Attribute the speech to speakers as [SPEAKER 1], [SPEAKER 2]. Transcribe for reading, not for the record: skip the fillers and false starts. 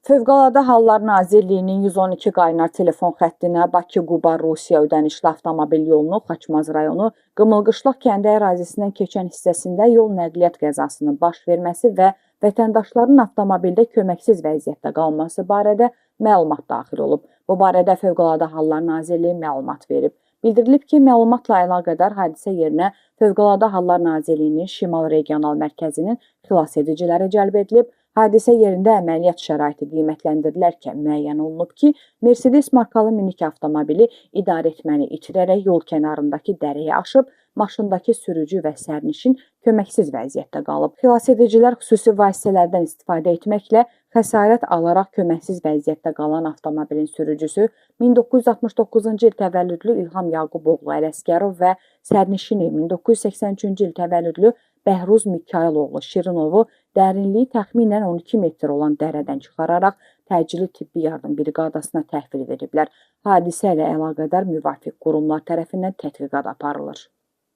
[SPEAKER 1] Fövqəladə Hallar Nazirliyinin 112 qaynar telefon xəttinə Bakı-Quba-Rusiya ödənişli avtomobil yolunun Xaçmaz rayonu Qımılqışlaq kəndi ərazisindən keçən hissəsində yol nəqliyyat qəzasının baş verməsi və vətəndaşların avtomobildə köməksiz vəziyyətdə qalması barədə məlumat daxil olub. Bu barədə Fövqəladə Hallar Nazirliyi məlumat verib. Bildirilib ki, məlumatla əlaqədar hadisə yerinə Fövqəladə Hallar Nazirliyinin Şimal Regional Mərkəzinin xilasediciləri cəlb edilib. Hadisə yerində əməliyyat şəraiti qiymətləndirilərkən müəyyən olunub ki, Mercedes markalı minik avtomobili idarəetməni itirərək yol kənarındakı dərəyə aşıb, maşındakı sürücü və sərnişin köməksiz vəziyyətdə qalıb. Xilasedicilər xüsusi vasitələrdən istifadə etməklə xəsarət alaraq köməksiz vəziyyətdə qalan avtomobilin sürücüsü 1969-cu il təvəllüdlü İlham Yaquboğlu Ələsgərov və sərnişini 1983-cü il təvəllüdlü Bəhruz Mikayıloğlu Şirinovu dərinliyi təxminən 12 metr olan dərədən çıxararaq təcili tibbi yardım briqadasına təhvil veriblər. Hadisə ilə əlaqədar müvafiq qurumlar tərəfindən tədqiqat aparılır.